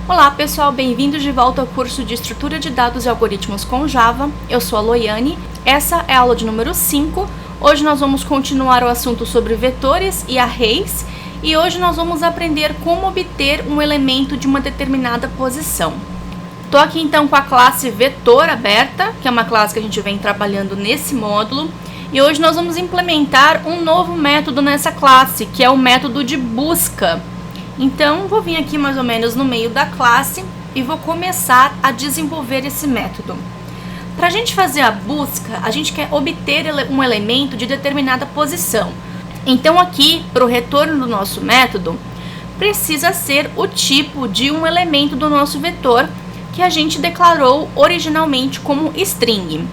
Olá pessoal, bem-vindos de volta ao curso de Estrutura de Dados e Algoritmos com Java. Eu sou a Loiane, essa é a aula de número 5. Hoje nós vamos continuar o assunto sobre vetores e arrays e hoje nós vamos aprender como obter um elemento de uma determinada posição. Estou aqui então com a classe vetor aberta, que é uma classe que a gente vem trabalhando nesse módulo, e hoje nós vamos implementar um novo método nessa classe, que é o método de busca. Então, vou vir aqui mais ou menos no meio da classe e vou começar a desenvolver esse método. Para a gente fazer a busca, a gente quer obter um elemento de determinada posição. Então, aqui, para o retorno do nosso método, precisa ser o tipo de um elemento do nosso vetor que a gente declarou originalmente como string.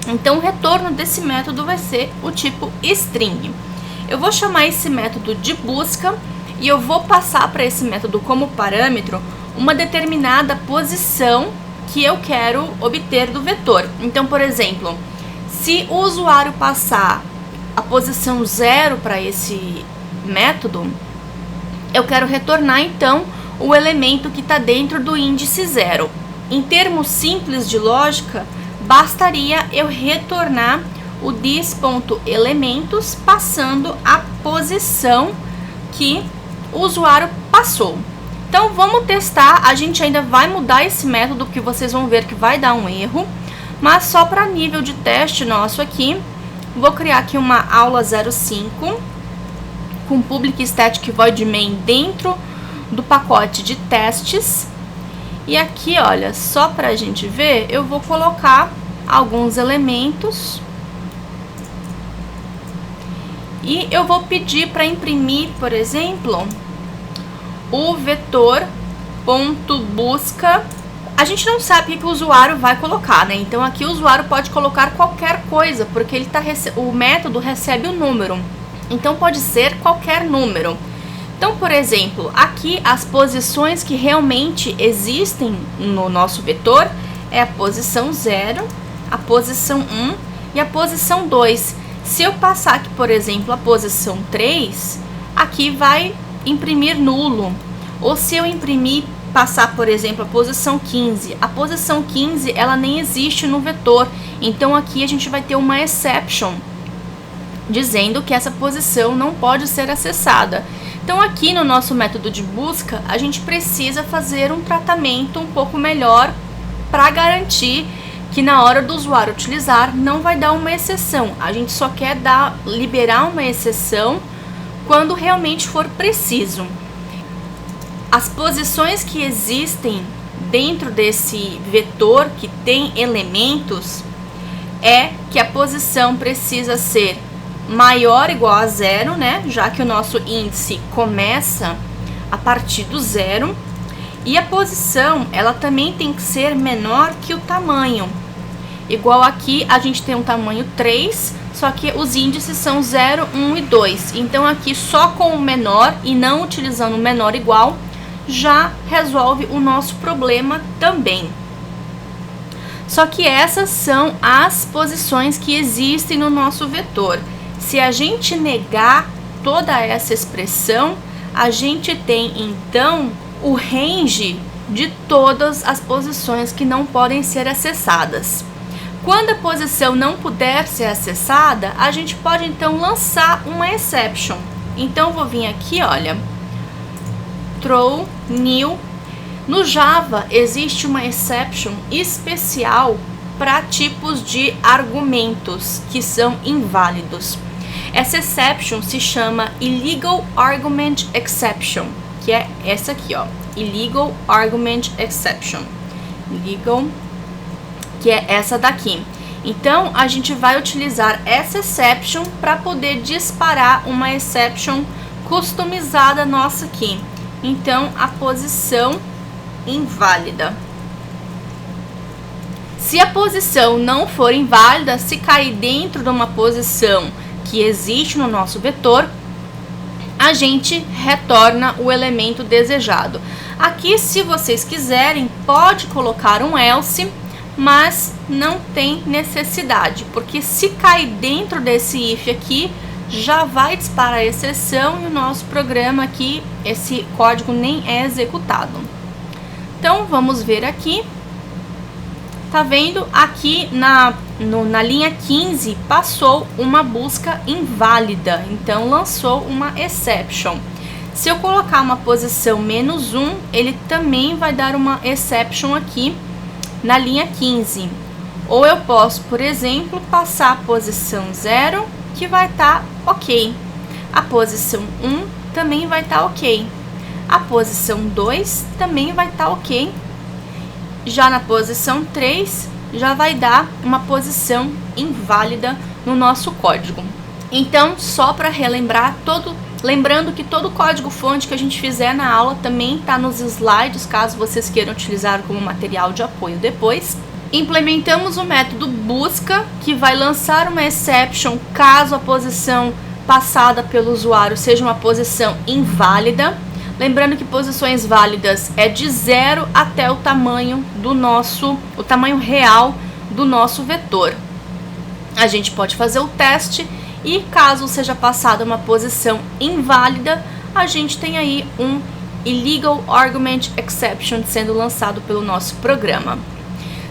Então, o retorno desse método vai ser o tipo string. Eu vou chamar esse método de busca e eu vou passar para esse método como parâmetro uma determinada posição que eu quero obter do vetor. Então, por exemplo, se o usuário passar a posição 0 para esse método, eu quero retornar então o elemento que está dentro do índice 0. Em termos simples de lógica, bastaria eu retornar o this.elementos passando a posição que o usuário passou. Então vamos testar, a gente ainda vai mudar esse método porque vocês vão ver que vai dar um erro, mas só para nível de teste nosso aqui, vou criar aqui uma aula 05 com public static void main dentro do pacote de testes. E aqui, olha, só para a gente ver, eu vou colocar alguns elementos e eu vou pedir para imprimir, por exemplo, o vetor.busca. A gente não sabe o que o usuário vai colocar, né? Então aqui o usuário pode colocar qualquer coisa, porque ele o método recebe o número. Então pode ser qualquer número. Então, por exemplo, aqui as posições que realmente existem no nosso vetor é a posição 0, a posição 1 e a posição 2. Se eu passar aqui, por exemplo, a posição 3, aqui vai imprimir nulo. Ou se eu passar, por exemplo, a posição 15, a posição 15 ela nem existe no vetor. Então aqui a gente vai ter uma exception dizendo que essa posição não pode ser acessada. Então aqui no nosso método de busca, a gente precisa fazer um tratamento um pouco melhor para garantir que na hora do usuário utilizar não vai dar uma exceção. A gente só quer liberar uma exceção quando realmente for preciso. As posições que existem dentro desse vetor que tem elementos é que a posição precisa ser maior ou igual a 0, né? Já que o nosso índice começa a partir do 0. E a posição, ela também tem que ser menor que o tamanho. Igual aqui, a gente tem um tamanho 3, só que os índices são 0, 1 e 2. Então, aqui só com o menor e não utilizando o menor igual, já resolve o nosso problema também. Só que essas são as posições que existem no nosso vetor. Se a gente negar toda essa expressão, a gente tem então o range de todas as posições que não podem ser acessadas. Quando a posição não puder ser acessada, a gente pode então lançar uma exception. Então vou vir aqui, olha, throw new. No Java existe uma exception especial para tipos de argumentos que são inválidos. Essa exception se chama Illegal Argument Exception, que é essa aqui, ó, Illegal Argument Exception. Illegal, que é essa daqui. Então, a gente vai utilizar essa exception para poder disparar uma exception customizada nossa aqui. Então, a posição inválida. Se a posição não for inválida, se cair dentro de uma posição que existe no nosso vetor, a gente retorna o elemento desejado. Aqui, se vocês quiserem, pode colocar um else, mas não tem necessidade, porque se cair dentro desse if aqui, já vai disparar a exceção e o nosso programa aqui, esse código nem é executado. Então, vamos ver aqui. Tá vendo? Aqui na linha 15 passou uma busca inválida, então lançou uma exception. Se eu colocar uma posição -1, ele também vai dar uma exception aqui na linha 15. Ou eu posso, por exemplo, passar a posição 0, que vai estar ok. A posição 1 também vai estar ok. A posição 2 também vai estar ok. Já na posição 3, já vai dar uma posição inválida no nosso código. Então, só para relembrar, lembrando que todo código-fonte que a gente fizer na aula também está nos slides, caso vocês queiram utilizar como material de apoio depois. Implementamos o método busca, que vai lançar uma exception caso a posição passada pelo usuário seja uma posição inválida. Lembrando que posições válidas é de 0 até o tamanho real do nosso vetor. A gente pode fazer o teste e caso seja passada uma posição inválida, a gente tem aí um Illegal Argument Exception sendo lançado pelo nosso programa.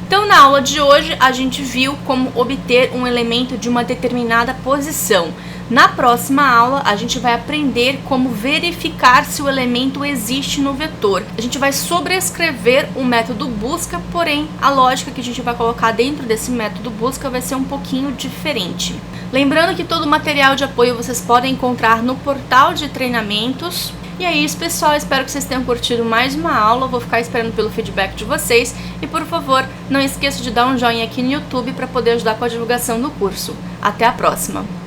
Então, na aula de hoje, a gente viu como obter um elemento de uma determinada posição. Na próxima aula, a gente vai aprender como verificar se o elemento existe no vetor. A gente vai sobrescrever o método busca, porém, a lógica que a gente vai colocar dentro desse método busca vai ser um pouquinho diferente. Lembrando que todo o material de apoio vocês podem encontrar no portal de treinamentos. E é isso, pessoal, espero que vocês tenham curtido mais uma aula, eu vou ficar esperando pelo feedback de vocês e, por favor, não esqueça de dar um joinha aqui no YouTube para poder ajudar com a divulgação do curso. Até a próxima!